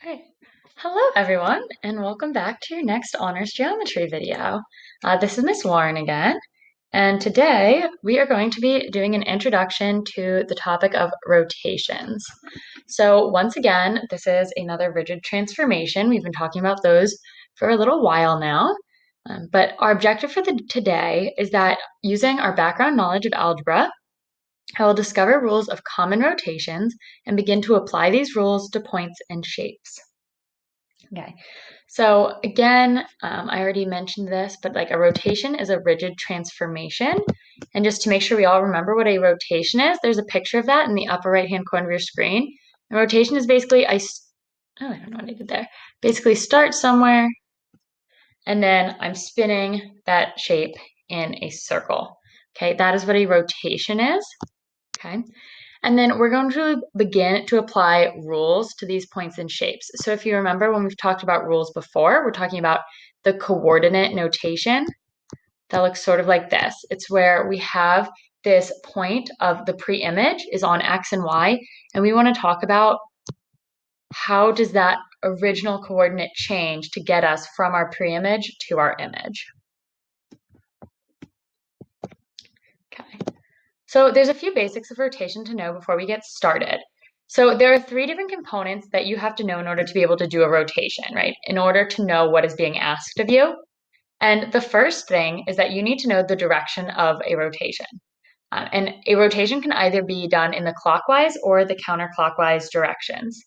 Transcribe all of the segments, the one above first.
Hi. Hello, everyone, and welcome back to your next honors geometry video. This is Miss Warren again, and today we are going to be doing an introduction to the topic of rotations. So once again, this is another rigid transformation. We've been talking about those for a little while now, but our objective for today is that using our background knowledge of algebra, I will discover rules of common rotations and begin to apply these rules to points and shapes. Okay, so again, I already mentioned this, but like a rotation is a rigid transformation. And just to make sure we all remember what a rotation is, there's a picture of that in the upper right-hand corner of your screen. And rotation is basically, I don't know what I did there. Basically start somewhere, and then I'm spinning that shape in a circle. Okay, that is what a rotation is. Okay. And then we're going to begin to apply rules to these points and shapes. So if you remember when we've talked about rules before, we're talking about the coordinate notation. That looks sort of like this. It's where we have this point of the pre-image is on X and Y, and we want to talk about how does that original coordinate change to get us from our pre-image to our image. Okay. So there's a few basics of rotation to know before we get started. So there are three different components that you have to know in order to be able to do a rotation, right? In order to know what is being asked of you. And the first thing is that you need to know the direction of a rotation. And a rotation can either be done in the clockwise or the counterclockwise directions.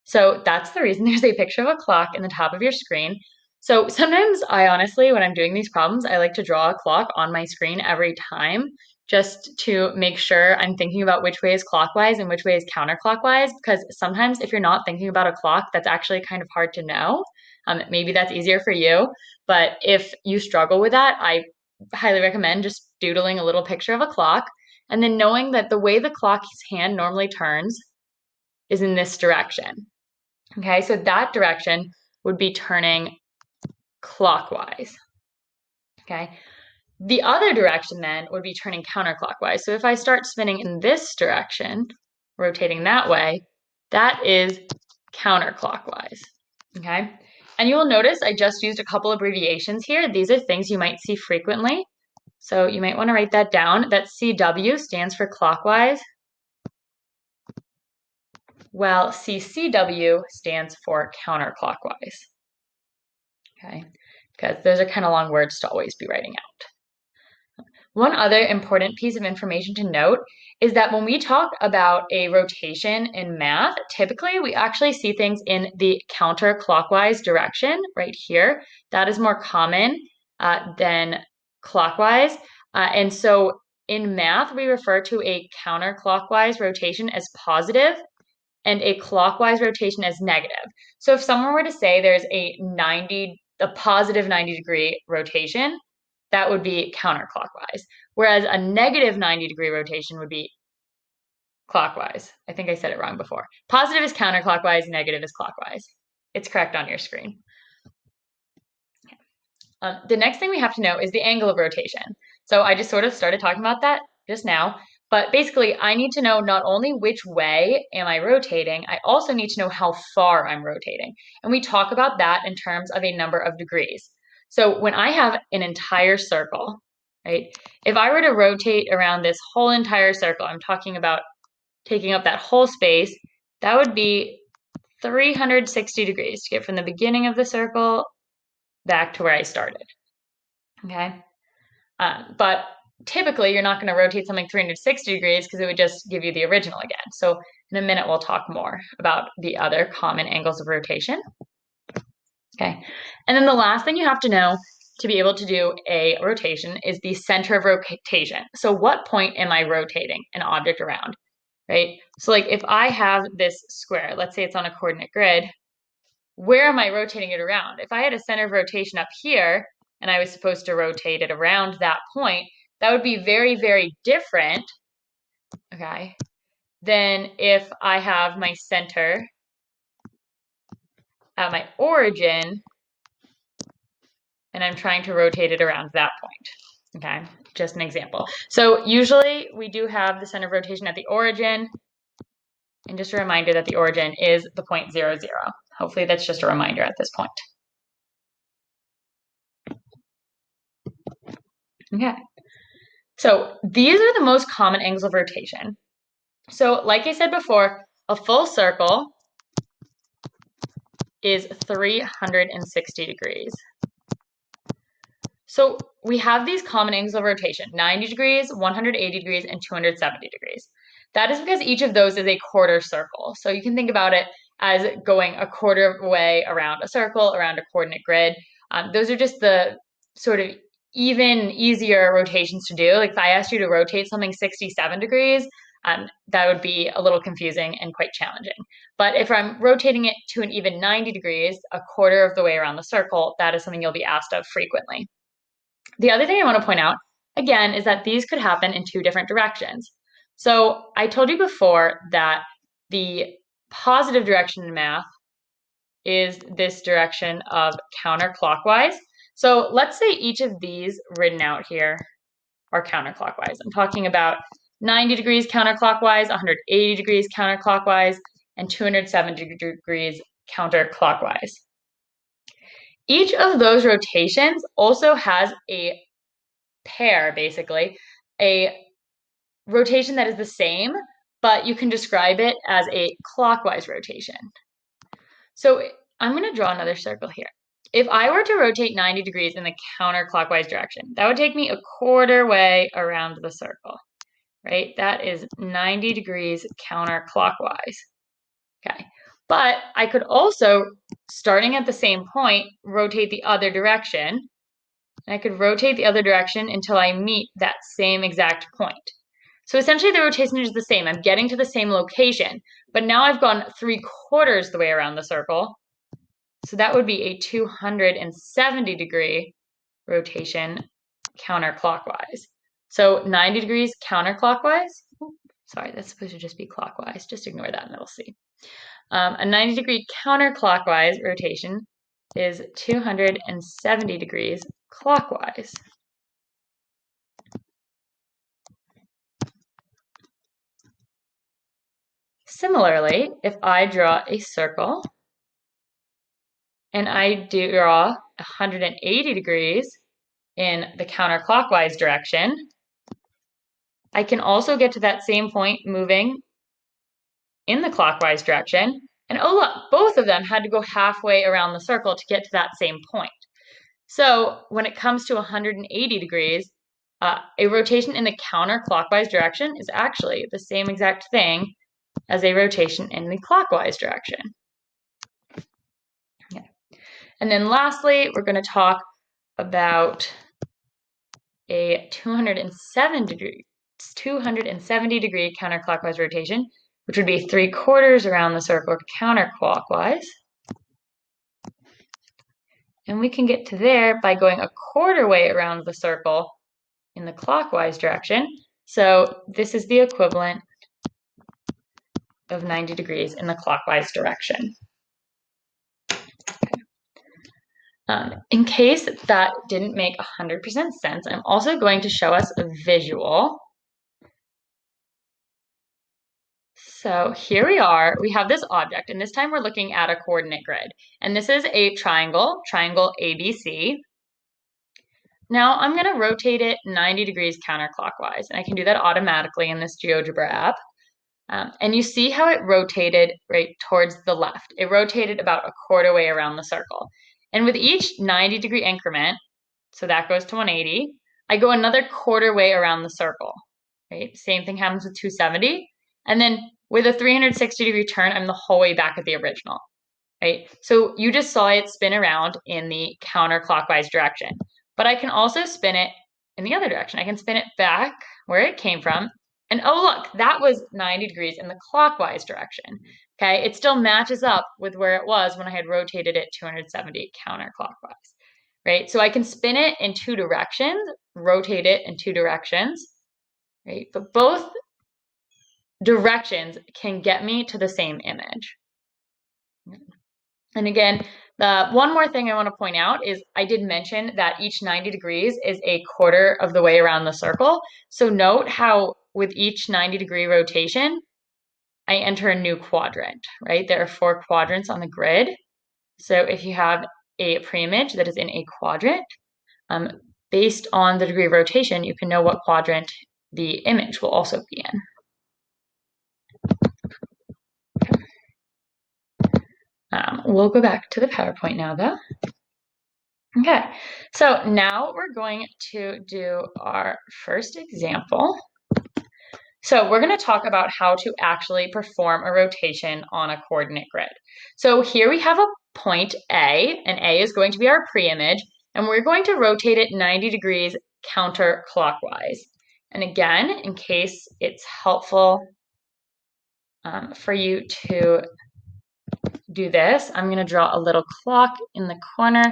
So that's the reason there's a picture of a clock in the top of your screen. So sometimes I honestly, when I'm doing these problems, I like to draw a clock on my screen every time just to make sure I'm thinking about which way is clockwise and which way is counterclockwise, because sometimes if you're not thinking about a clock, that's actually kind of hard to know. Maybe that's easier for you, but if you struggle with that, I highly recommend just doodling a little picture of a clock and then knowing that the way the clock's hand normally turns is in this direction. Okay, so that direction would be turning clockwise. Okay, the other direction then would be turning counterclockwise. So if I start spinning in this direction, rotating that way, that is counterclockwise. Okay, and you will notice I just used a couple abbreviations here. These are things you might see frequently. So you might want to write that down. That CW stands for clockwise, while CCW stands for counterclockwise. Okay, because those are kind of long words to always be writing out. One other important piece of information to note is that when we talk about a rotation in math, typically we actually see things in the counterclockwise direction right here. That is more common than clockwise. And so in math, we refer to a counterclockwise rotation as positive and a clockwise rotation as negative. So if someone were to say there's a positive 90-degree rotation, that would be counterclockwise. Whereas a negative 90-degree rotation would be clockwise. I think I said it wrong before. Positive is counterclockwise, negative is clockwise. It's correct on your screen. The next thing we have to know is the angle of rotation. So I just sort of started talking about that just now. But basically, I need to know not only which way am I rotating, I also need to know how far I'm rotating. And we talk about that in terms of a number of degrees. So when I have an entire circle, right, if I were to rotate around this whole entire circle, I'm talking about taking up that whole space, that would be 360 degrees to get from the beginning of the circle back to where I started. Okay. But typically, you're not going to rotate something 360 degrees because it would just give you the original again. So in a minute, we'll talk more about the other common angles of rotation. Okay. And then the last thing you have to know to be able to do a rotation is the center of rotation. So what point am I rotating an object around, right? So like if I have this square, let's say it's on a coordinate grid, where am I rotating it around? If I had a center of rotation up here and I was supposed to rotate it around that point, that would be very, very different, okay, than if I have my center at my origin and I'm trying to rotate it around that point, okay? Just an example. So usually we do have the center of rotation at the origin, and just a reminder that the origin is the point 0, 0. hopefully that's just a reminder at this point. Okay. So these are the most common angles of rotation. So like I said before, a full circle is 360 degrees. So we have these common angles of rotation, 90 degrees, 180 degrees, and 270 degrees. That is because each of those is a quarter circle. So you can think about it as going a quarter way around a circle, around a coordinate grid. Those are just the sort of even easier rotations to do. Like if I asked you to rotate something 67 degrees, that would be a little confusing and quite challenging. But if I'm rotating it to an even 90 degrees, a quarter of the way around the circle, that is something you'll be asked of frequently. The other thing I want to point out, again, is that these could happen in two different directions. So I told you before that the positive direction in math is this direction of counterclockwise. So let's say each of these written out here are counterclockwise. I'm talking about 90 degrees counterclockwise, 180 degrees counterclockwise, and 270 degrees counterclockwise. Each of those rotations also has a pair, basically, a rotation that is the same, but you can describe it as a clockwise rotation. So I'm going to draw another circle here. If I were to rotate 90 degrees in the counterclockwise direction, that would take me a quarter way around the circle, right? That is 90 degrees counterclockwise. Okay. But I could also, starting at the same point, rotate the other direction. And I could rotate the other direction until I meet that same exact point. So essentially the rotation is the same. I'm getting to the same location, but now I've gone 3/4 the way around the circle. So that would be a 270 degree rotation counterclockwise. So 90 degrees counterclockwise. Sorry, that's supposed to just be clockwise. Just ignore that and it'll see. A 90 degree counterclockwise rotation is 270 degrees clockwise. Similarly, if I draw a circle and I draw 180 degrees in the counterclockwise direction, I can also get to that same point moving in the clockwise direction. And oh look, both of them had to go halfway around the circle to get to that same point. So when it comes to 180 degrees, a rotation in the counterclockwise direction is actually the same exact thing as a rotation in the clockwise direction. Yeah. And then lastly, we're going to talk about a 270 degree counterclockwise rotation, which would be 3/4 around the circle counterclockwise. And we can get to there by going a quarter way around the circle in the clockwise direction. So this is the equivalent of 90 degrees in the clockwise direction. In case that didn't make 100% sense, I'm also going to show us a visual. So here we are, we have this object, and this time we're looking at a coordinate grid. And this is a triangle ABC. Now I'm going to rotate it 90 degrees counterclockwise, and I can do that automatically in this GeoGebra app. And you see how it rotated right towards the left. It rotated about a quarter way around the circle. And with each 90 degree increment, so that goes to 180, I go another quarter way around the circle, right? Same thing happens with 270. And then with a 360 degree turn, I'm the whole way back at the original, right? So you just saw it spin around in the counterclockwise direction. But I can also spin it in the other direction. I can spin it back where it came from. And oh, look, that was 90 degrees in the clockwise direction. Okay, it still matches up with where it was when I had rotated it 270 counterclockwise, right? So I can spin it in two directions, rotate it in two directions, right? But both directions can get me to the same image. And again, the one more thing I want to point out is I did mention that each 90 degrees is a quarter of the way around the circle. So note how with each 90 degree rotation, I enter a new quadrant, right? There are 4 quadrants on the grid. So if you have a pre-image that is in a quadrant, based on the degree of rotation, you can know what quadrant the image will also be in. We'll go back to the PowerPoint now, though. Okay, so now we're going to do our first example. So we're going to talk about how to actually perform a rotation on a coordinate grid. So here we have a point A, and A is going to be our pre-image, and we're going to rotate it 90 degrees counterclockwise. And again, in case it's helpful for you to do this, I'm going to draw a little clock in the corner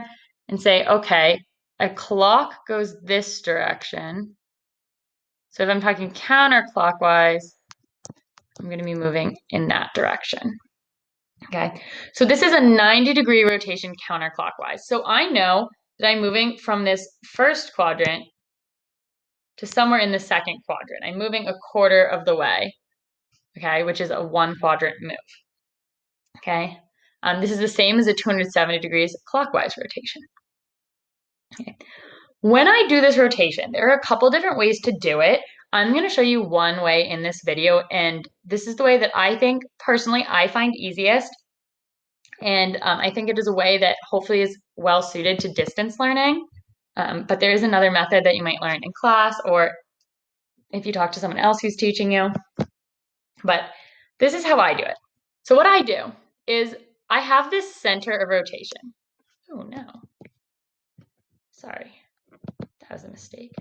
and say, okay, a clock goes this direction. So if I'm talking counterclockwise, I'm going to be moving in that direction. Okay, so this is a 90-degree rotation counterclockwise. So I know that I'm moving from this first quadrant to somewhere in the second quadrant. I'm moving a quarter of the way, okay, which is a 1-quadrant move. Okay, this is the same as a 270 degrees clockwise rotation. Okay. When I do this rotation, there are a couple different ways to do it. I'm going to show you one way in this video, and this is the way that I think, personally, I find easiest. And I think it is a way that hopefully is well suited to distance learning. But there is another method that you might learn in class or if you talk to someone else who's teaching you. But this is how I do it. So what I do is I have this center of rotation. Oh no. Sorry. That was a mistake.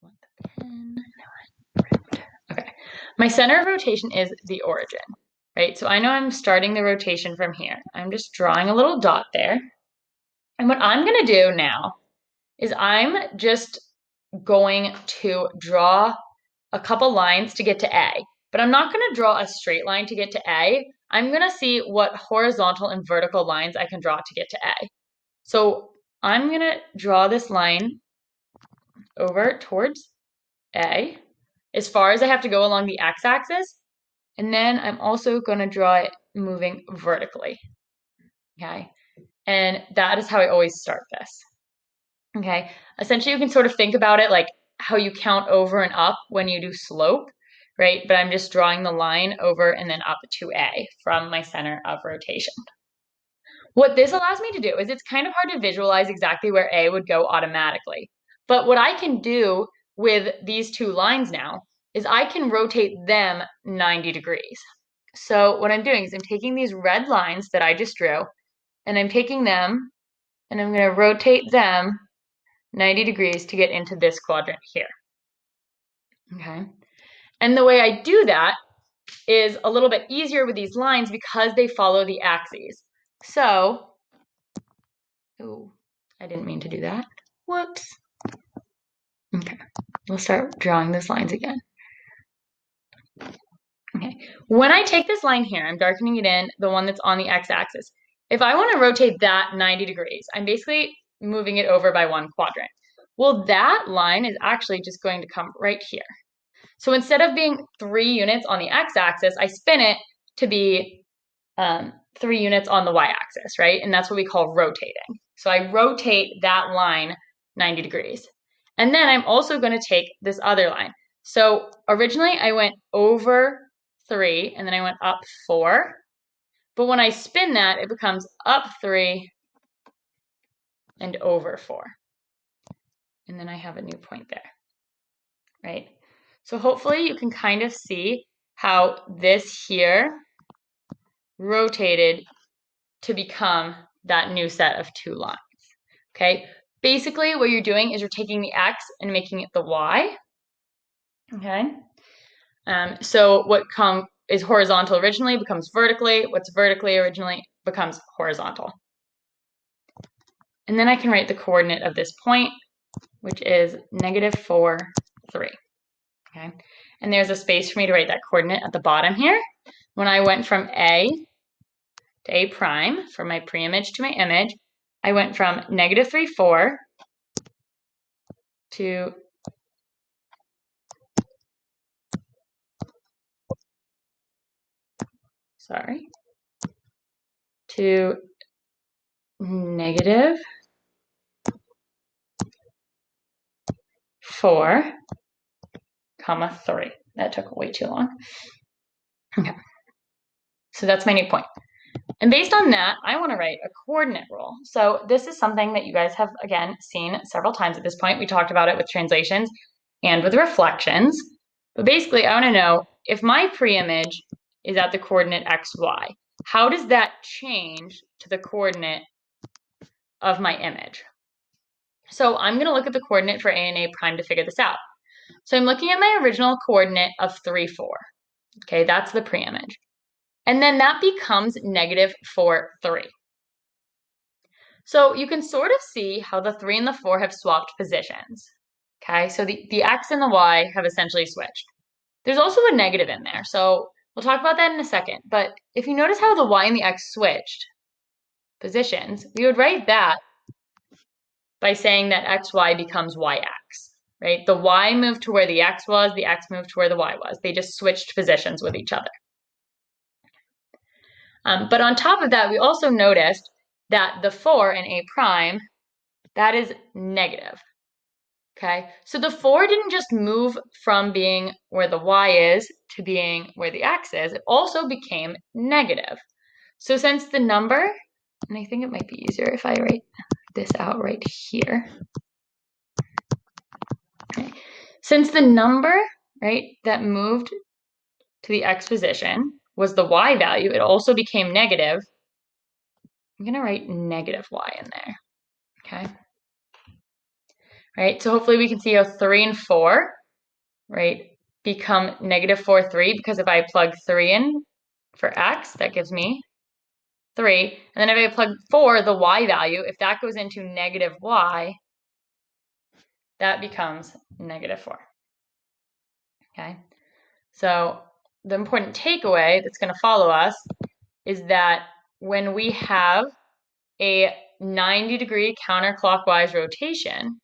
Want the pen. Okay. My center of rotation is the origin, right? So I know I'm starting the rotation from here. I'm just drawing a little dot there. And what I'm going to do now is I'm just going to draw a couple lines to get to A. But I'm not going to draw a straight line to get to A. I'm going to see what horizontal and vertical lines I can draw to get to A. So I'm going to draw this line over towards A as far as I have to go along the x-axis. And then I'm also going to draw it moving vertically. Okay. And that is how I always start this. Okay. Essentially, you can sort of think about it like how you count over and up when you do slope, right? But I'm just drawing the line over and then up to A from my center of rotation. What this allows me to do is it's kind of hard to visualize exactly where A would go automatically. But what I can do with these two lines now is I can rotate them 90 degrees. So what I'm doing is I'm taking these red lines that I just drew and I'm taking them and I'm going to rotate them 90 degrees to get into this quadrant here. Okay. And the way I do that is a little bit easier with these lines because they follow the axes. So, oh, I didn't mean to do that. Whoops. Okay, we'll start drawing those lines again. Okay, when I take this line here, I'm darkening it in, the one that's on the x-axis. If I want to rotate that 90 degrees, I'm basically moving it over by 1 quadrant. Well, that line is actually just going to come right here. So instead of being 3 units on the x-axis, I spin it to be 3 units on the y-axis, right? And that's what we call rotating. So I rotate that line 90 degrees. And then I'm also going to take this other line. So originally I went over 3 and then I went up 4. But when I spin that, it becomes up 3 and over 4. And then I have a new point there, right? So hopefully you can kind of see how this here rotated to become that new set of 2 lines, okay? Basically, what you're doing is you're taking the x and making it the y, okay? So what is horizontal originally becomes vertically, what's vertically originally becomes horizontal. And then I can write the coordinate of this point, which is -4, 3, okay? And there's a space for me to write that coordinate at the bottom here. When I went from A to A prime, from my pre-image to my image, I went from -3, 4 to to negative 4, comma 3. That took way too long. Okay. So that's my new point. And based on that, I want to write a coordinate rule. So this is something that you guys have, again, seen several times at this point. We talked about it with translations and with reflections. But basically, I want to know if my pre-image is at the coordinate x, y, how does that change to the coordinate of my image? So I'm going to look at the coordinate for a and a prime to figure this out. So I'm looking at my original coordinate of 3, 4. Okay, that's the pre-image. And then that becomes negative 4, 3. So you can sort of see how the 3 and the 4 have swapped positions. Okay, so the x and the y have essentially switched. There's also a negative in there, so we'll talk about that in a second. But if you notice how the y and the x switched positions, we would write that by saying that xy becomes yx, right? The y moved to where the x was, the x moved to where the y was. They just switched positions with each other. But on top of that, we also noticed that the 4 in A prime, that is negative. Okay, so the 4 didn't just move from being where the y is to being where the x is, it also became negative. So since the number, and I think it might be easier if I write this out right here. Okay. Since the number, right, that moved to the x position was the y value, it also became negative. I'm going to write negative y in there, okay? Right, so hopefully we can see how 3 and 4, right, become negative 4, 3, because if I plug 3 in for x, that gives me 3. And then if I plug 4, the y value, if that goes into negative y, that becomes negative 4. Okay, so the important takeaway that's going to follow us is that when we have a 90-degree counterclockwise rotation,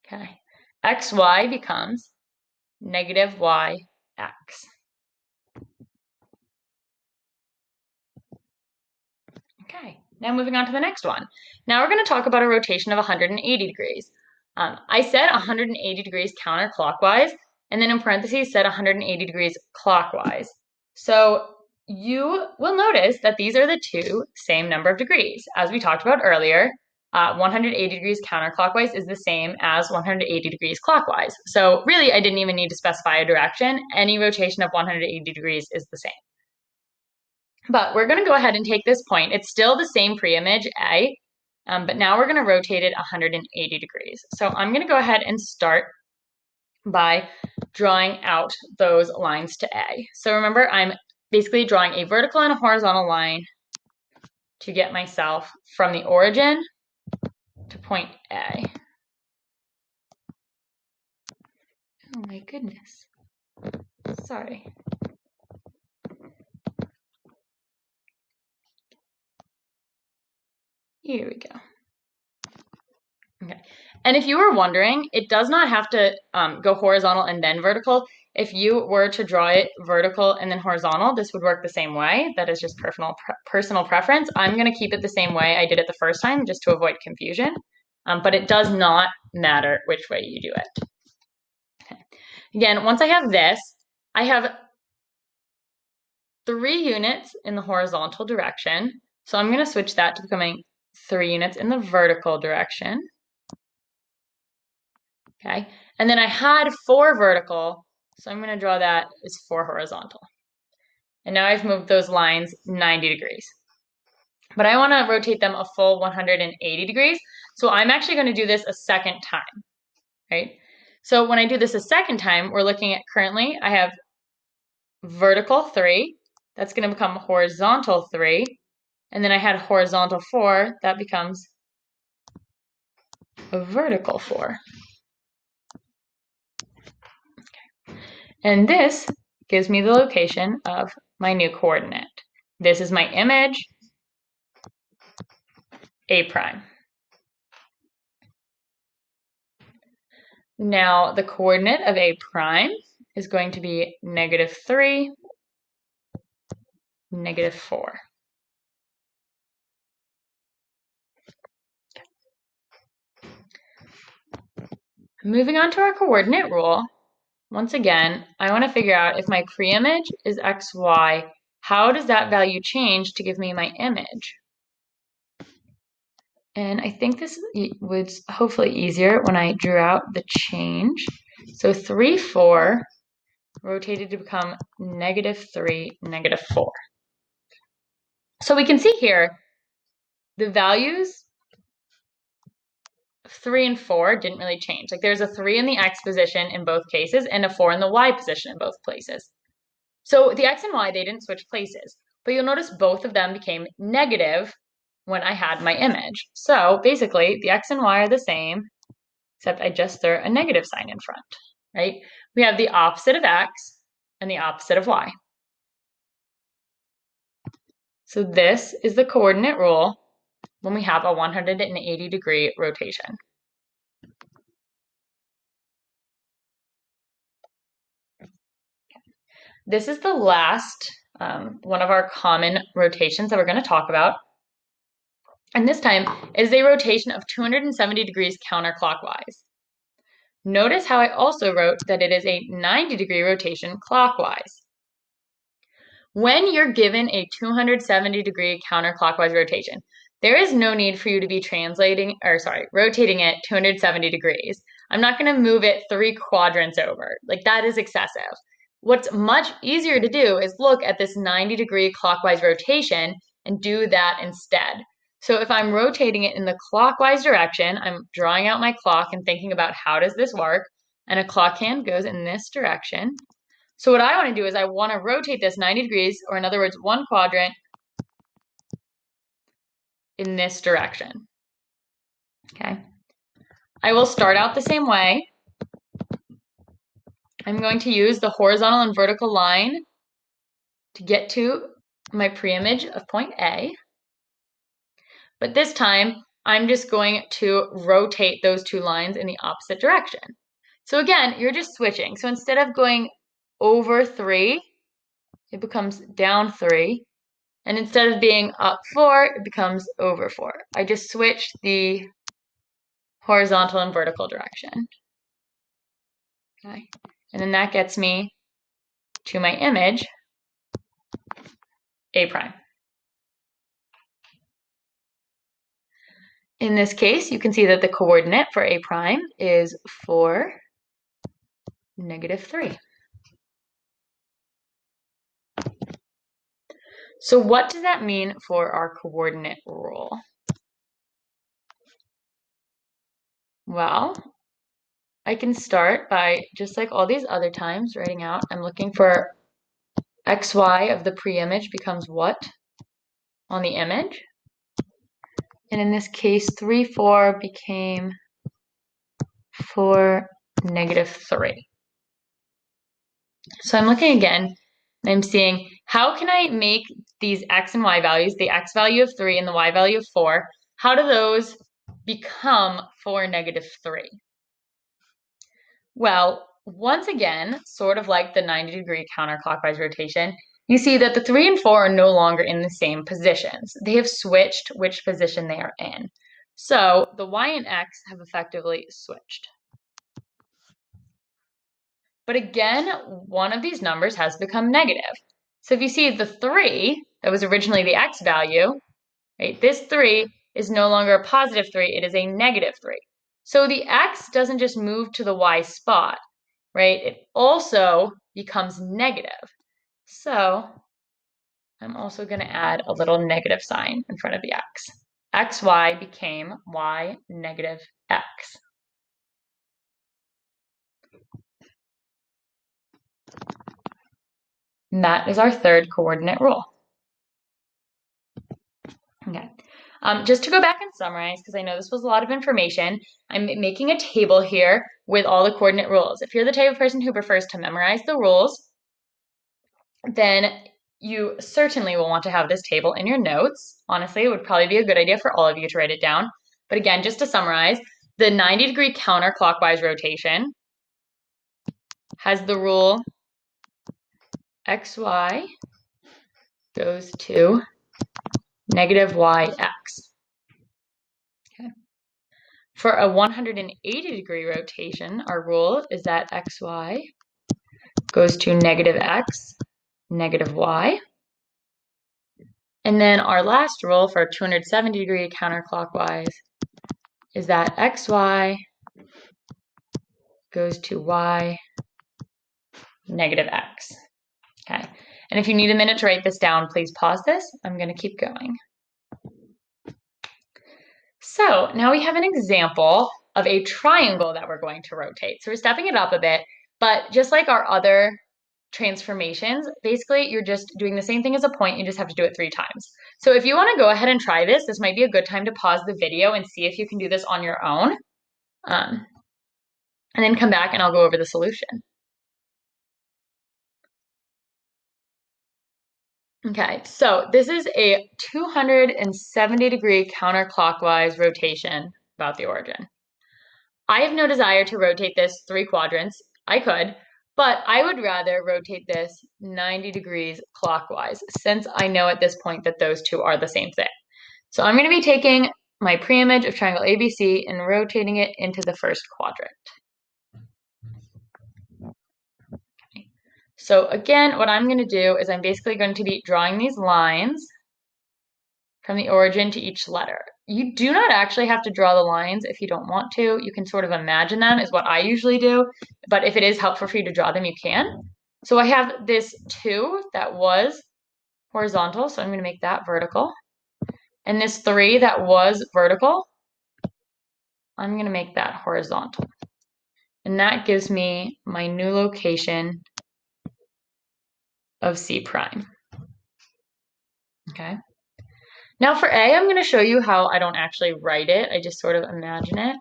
okay, xy becomes negative yx. Okay, now moving on to the next one. Now we're going to talk about a rotation of 180 degrees. I said 180 degrees counterclockwise, and then in parentheses said 180 degrees clockwise. So you will notice that these are the two same number of degrees. As we talked about earlier, 180 degrees counterclockwise is the same as 180 degrees clockwise. So really, I didn't even need to specify a direction. Any rotation of 180 degrees is the same. But we're going to go ahead and take this point. It's still the same pre-image, A, but now we're going to rotate it 180 degrees. So I'm going to go ahead and start by drawing out those lines to A. So remember, I'm basically drawing a vertical and a horizontal line to get myself from the origin to point A. Oh my goodness. Sorry. Here we go. Okay. And if you were wondering, it does not have to go horizontal and then vertical. If you were to draw it vertical and then horizontal, this would work the same way. That is just personal preference. I'm going to keep it the same way I did it the first time just to avoid confusion. But it does not matter which way you do it. Okay. Again, once I have this, I have 3 units in the horizontal direction. So I'm going to switch that to becoming 3 units in the vertical direction. Okay, and then I had 4 vertical, so I'm going to draw that as 4 horizontal. And now I've moved those lines 90 degrees. But I want to rotate them a full 180 degrees, so I'm actually going to do this a second time, right? So when I do this a second time, we're looking at currently, I have vertical 3, that's going to become horizontal 3, and then I had horizontal 4, that becomes a vertical 4. And this gives me the location of my new coordinate. This is my image, A prime. Now the coordinate of A prime is going to be -3, -4. Moving on to our coordinate rule. Once again, I want to figure out if my pre-image is xy, how does that value change to give me my image? And I think this was hopefully easier when I drew out the change. So 3, 4 rotated to become -3, -4. So we can see here the values 3 and 4 didn't really change. Like there's a 3 in the x position in both cases and a 4 in the y position in both places. So the x and y, they didn't switch places. But you'll notice both of them became negative when I had my image. So basically, the x and y are the same, except I just threw a negative sign in front, right? We have the opposite of x and the opposite of y. So this is the coordinate rule when we have a 180-degree rotation. This is the last one of our common rotations that we're going to talk about. And this time is a rotation of 270 degrees counterclockwise. Notice how I also wrote that it is a 90-degree rotation clockwise. When you're given a 270-degree counterclockwise rotation, there is no need for you to be rotating it 270 degrees. I'm not going to move it 3 quadrants over. Like that is excessive. What's much easier to do is look at this 90-degree clockwise rotation and do that instead. So if I'm rotating it in the clockwise direction, I'm drawing out my clock and thinking about how does this work, and a clock hand goes in this direction. So what I want to do is I want to rotate this 90 degrees, or in other words, 1 quadrant in this direction. Okay. I will start out the same way. I'm going to use the horizontal and vertical line to get to my pre-image of point A. But this time, I'm just going to rotate those 2 lines in the opposite direction. So again, you're just switching. So instead of going over 3, it becomes down 3. And instead of being up 4, it becomes over 4. I just switched the horizontal and vertical direction. Okay. And then that gets me to my image, A prime. In this case, you can see that the coordinate for A prime is 4, -3. So what does that mean for our coordinate rule? Well, I can start by, just like all these other times, writing out, I'm looking for xy of the pre-image becomes what on the image? And in this case, 3, 4 became 4, -3. So I'm looking again, and I'm seeing how can I make these x and y values, the x value of 3 and the y value of 4, how do those become 4, -3? Well, once again, sort of like the 90-degree counterclockwise rotation, you see that the 3 and 4 are no longer in the same positions. They have switched which position they are in. So the y and x have effectively switched. But again, one of these numbers has become negative. So if you see the 3, that was originally the x value, right? This 3 is no longer a positive 3, it is a -3. So the x doesn't just move to the y spot, right? It also becomes negative. So I'm also going to add a little negative sign in front of the x. xy became y -x. And that is our third coordinate rule. Okay. Just to go back and summarize, because I know this was a lot of information, I'm making a table here with all the coordinate rules. If you're the type of person who prefers to memorize the rules, then you certainly will want to have this table in your notes. Honestly, it would probably be a good idea for all of you to write it down. But again, just to summarize, the 90-degree counterclockwise rotation has the rule xy goes to -yx. Okay. For a 180-degree rotation, our rule is that xy goes to negative x, negative y. And then our last rule for 270-degree counterclockwise is that xy goes to y, negative x. Okay. And if you need a minute to write this down, please pause this. I'm going to keep going. So now we have an example of a triangle that we're going to rotate. So we're stepping it up a bit, but just like our other transformations, basically you're just doing the same thing as a point, you just have to do it 3 times. So if you want to go ahead and try this might be a good time to pause the video and see if you can do this on your own. And then come back and I'll go over the solution. Okay, so this is a 270-degree counterclockwise rotation about the origin. I have no desire to rotate this 3 quadrants. I could, but I would rather rotate this 90 degrees clockwise since I know at this point that those two are the same thing. So I'm going to be taking my pre-image of triangle ABC and rotating it into the first quadrant. Okay. So again, what I'm going to do is I'm basically going to be drawing these lines from the origin to each letter. You do not actually have to draw the lines if you don't want to. You can sort of imagine them is what I usually do, but if it is helpful for you to draw them, you can. So I have this 2 that was horizontal, so I'm going to make that vertical. And this 3 that was vertical, I'm going to make that horizontal. And that gives me my new location of C prime. Okay. Now for A, I'm going to show you how I don't actually write it. I just sort of imagine it.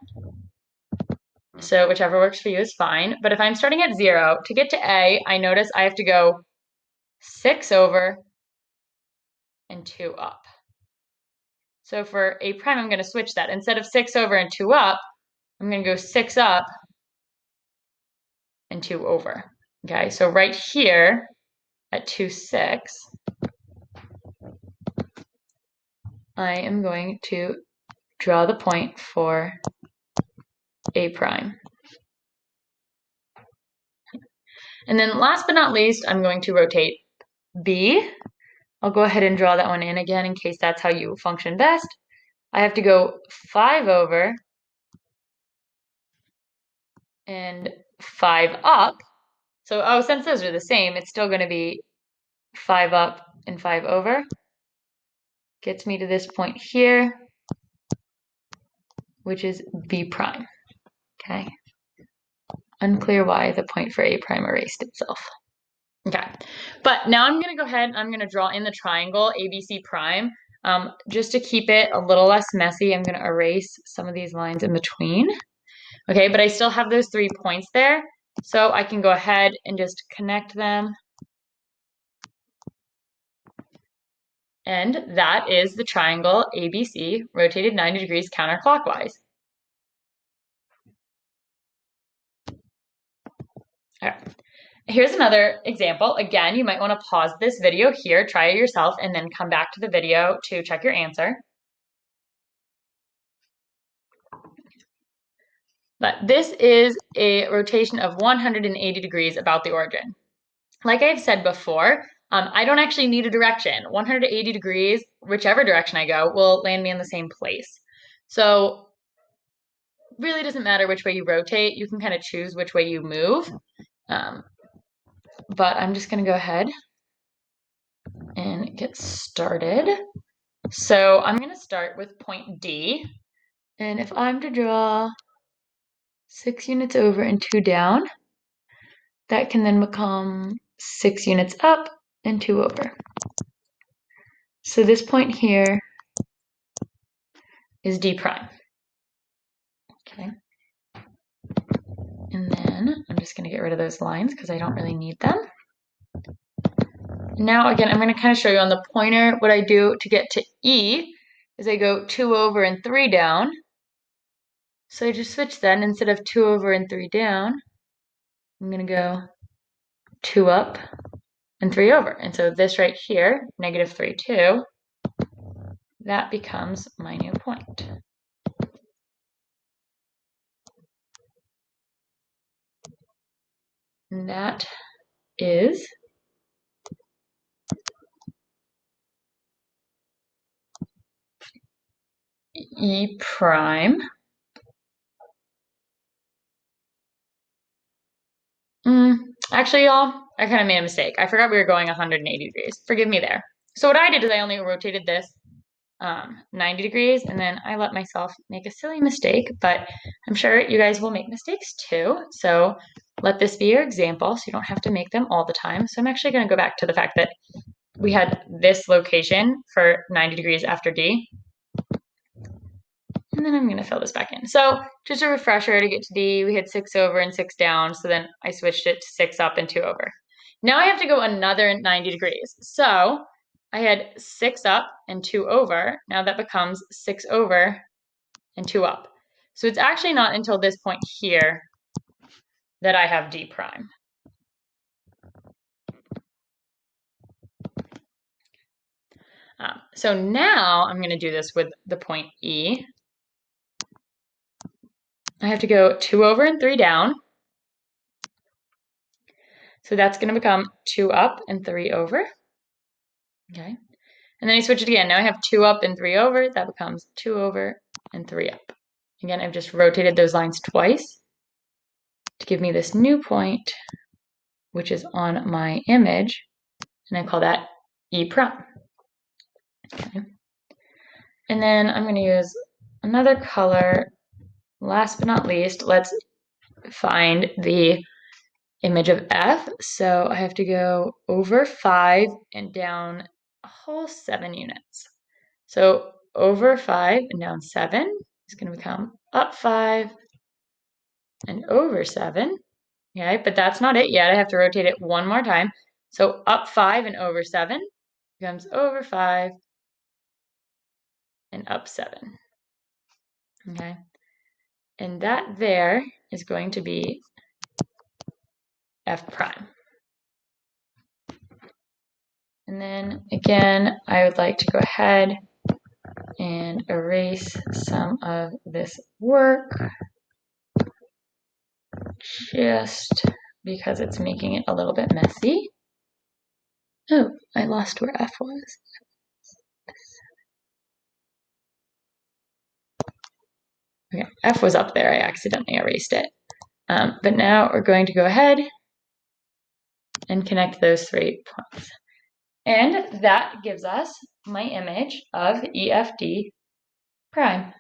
So whichever works for you is fine. But if I'm starting at 0, to get to A, I notice I have to go 6 over and 2 up. So for A prime, I'm going to switch that. Instead of 6 over and 2 up, I'm going to go 6 up and 2 over. Okay, so right here at 2, 6, I am going to draw the point for A prime. And then last but not least, I'm going to rotate B. I'll go ahead and draw that one in again in case that's how you function best. I have to go 5 over and 5 up. So, since those are the same, it's still going to be 5 up and 5 over. Gets me to this point here, which is B prime. Okay. Unclear why the point for A prime erased itself. Okay, but now I'm going to go ahead and I'm going to draw in the triangle ABC prime. Just to keep it a little less messy, I'm going to erase some of these lines in between. Okay, but I still have those 3 points there, so I can go ahead and just connect them. And that is the triangle ABC rotated 90 degrees counterclockwise. All right. Here's another example. Again, you might want to pause this video here, try it yourself, and then come back to the video to check your answer. But this is a rotation of 180 degrees about the origin. Like I've said before, I don't actually need a direction. 180 degrees, whichever direction I go, will land me in the same place. So really doesn't matter which way you rotate. You can kind of choose which way you move. But I'm just going to go ahead and get started. So I'm going to start with point D. And if I'm to draw 6 units over and 2 down, that can then become 6 units up and 2 over. So this point here is D prime. Okay. And then I'm just going to get rid of those lines because I don't really need them. Now again, I'm going to kind of show you on the pointer what I do to get to E is I go 2 over and 3 down. So I just switch that, and instead of 2 over and 3 down, I'm going to go 2 up and 3 over. And so this right here, negative 3, 2, that becomes my new point. And that is E prime. Actually, y'all, I kind of made a mistake. I forgot we were going 180 degrees. Forgive me there. So what I did is I only rotated this 90 degrees, and then I let myself make a silly mistake, but I'm sure you guys will make mistakes too. So let this be your example so you don't have to make them all the time. So I'm actually going to go back to the fact that we had this location for 90 degrees after D. And then I'm going to fill this back in. So just a refresher to get to D, we had 6 over and 6 down. So then I switched it to 6 up and 2 over. Now I have to go another 90 degrees. So I had 6 up and 2 over. Now that becomes 6 over and 2 up. So it's actually not until this point here that I have D prime. So now I'm going to do this with the point E. I have to go 2 over and 3 down. So that's going to become 2 up and 3 over. Okay. And then I switch it again. Now I have 2 up and 3 over. That becomes 2 over and 3 up. Again, I've just rotated those lines twice to give me this new point, which is on my image. And I call that E prime. Okay. And then I'm going to use another color. Last but not least, let's find the image of F. So I have to go over 5 and down a whole 7 units. So over 5 and down 7 is going to become up 5 and over 7. Okay, but that's not it yet. I have to rotate it one more time. So up 5 and over 7 becomes over 5 and up 7. Okay, and that there is going to be F prime. And then again, I would like to go ahead and erase some of this work just because it's making it a little bit messy. Oh, I lost where F was. Okay, F was up there. I accidentally erased it. But now we're going to go ahead and connect those 3 points. And that gives us my image of EFD prime.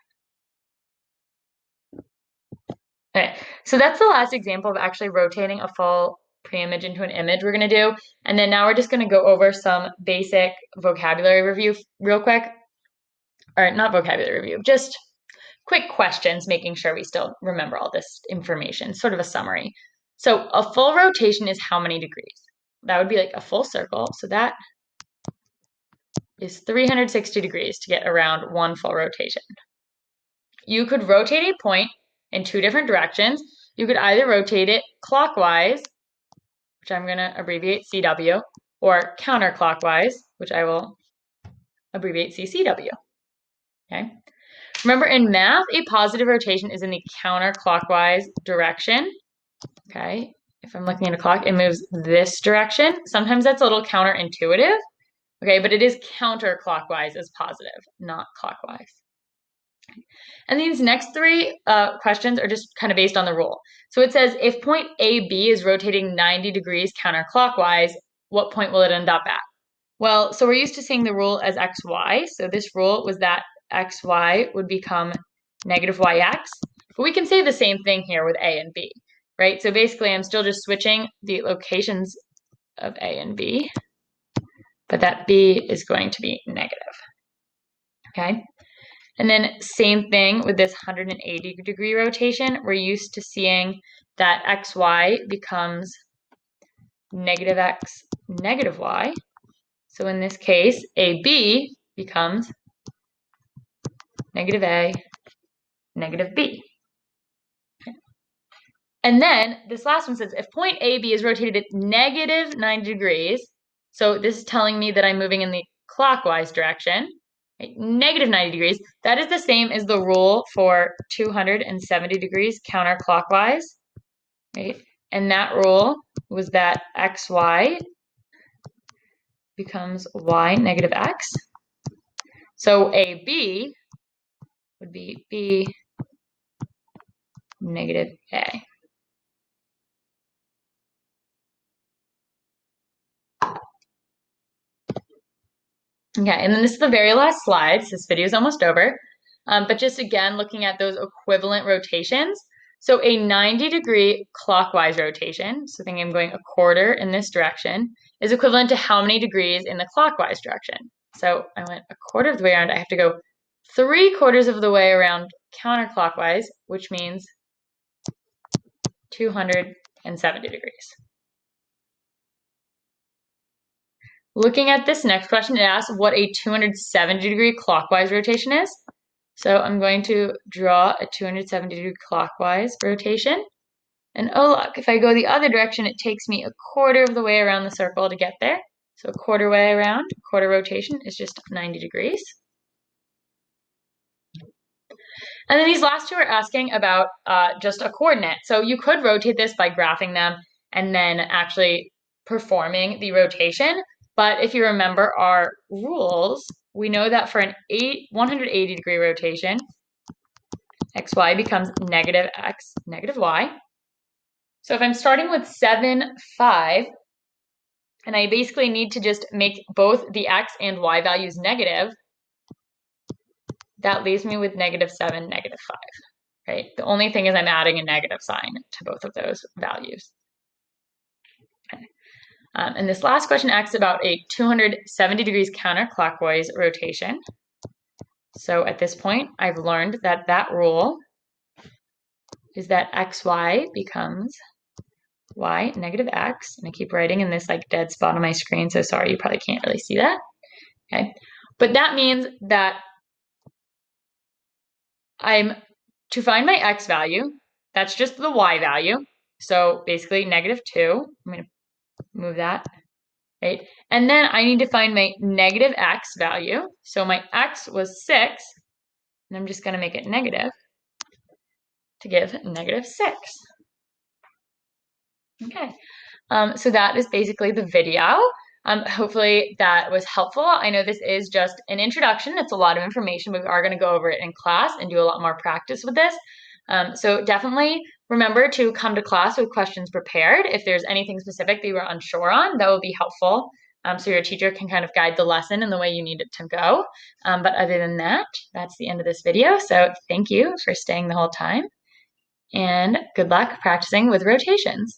Okay, so that's the last example of actually rotating a full pre-image into an image we're going to do. And then now we're just going to go over some basic vocabulary review real quick. Or not vocabulary review, just quick questions, making sure we still remember all this information, sort of a summary. So a full rotation is how many degrees? That would be like a full circle. So that is 360 degrees to get around one full rotation. You could rotate a point in 2 different directions. You could either rotate it clockwise, which I'm going to abbreviate CW, or counterclockwise, which I will abbreviate CCW. Okay. Remember, in math, a positive rotation is in the counterclockwise direction. Okay. If I'm looking at a clock, it moves this direction. Sometimes that's a little counterintuitive. Okay, but it is counterclockwise as positive, not clockwise. And these next 3 questions are just kind of based on the rule. So it says, if point AB is rotating 90 degrees counterclockwise, what point will it end up at? Well, so we're used to seeing the rule as xy. So this rule was that xy would become negative yx. But we can say the same thing here with A and B, right? So basically, I'm still just switching the locations of A and B, but that B is going to be negative. Okay? And then same thing with this 180 degree rotation. We're used to seeing that xy becomes negative x, negative y. So in this case, AB becomes negative A, negative B. And then this last one says, if point AB is rotated at negative 90 degrees, so this is telling me that I'm moving in the clockwise direction, right? Negative 90 degrees, that is the same as the rule for 270 degrees counterclockwise, right? And that rule was that xy becomes y negative x. So AB would be B negative A. Okay, and then this is the very last slide. So this video is almost over. But just again, looking at those equivalent rotations. So a 90-degree clockwise rotation, so thinking I'm going a quarter in this direction, is equivalent to how many degrees in the clockwise direction? So I went a quarter of the way around. I have to go 3/4 of the way around counterclockwise, which means 270 degrees. Looking at this next question, it asks what a 270-degree clockwise rotation is. So I'm going to draw a 270-degree clockwise rotation. And oh look, if I go the other direction, it takes me a quarter of the way around the circle to get there. So a quarter way around, quarter rotation is just 90 degrees. And then these last two are asking about just a coordinate. So you could rotate this by graphing them and then actually performing the rotation. But if you remember our rules, we know that for an 180-degree rotation, xy becomes negative x, negative y. So if I'm starting with 7, 5, and I basically need to just make both the x and y values negative, that leaves me with negative 7, negative 5, right? The only thing is I'm adding a negative sign to both of those values. Okay. And this last question asks about a 270 degrees counterclockwise rotation. So at this point, I've learned that that rule is that xy becomes y negative x, and I keep writing in this like dead spot on my screen, so sorry, you probably can't really see that. Okay, but that means that to find my x value, that's just the y value, so basically negative 2. I'm going to move that, right? And then I need to find my negative x value. So my x was 6, and I'm just going to make it negative to give negative 6. Okay, so that is basically the video. Hopefully that was helpful. I know this is just an introduction. It's a lot of information, but we are going to go over it in class and do a lot more practice with this. So definitely remember to come to class with questions prepared. If there's anything specific that you are unsure on, that will be helpful. So your teacher can kind of guide the lesson in the way you need it to go. But other than that, that's the end of this video. So thank you for staying the whole time, and good luck practicing with rotations.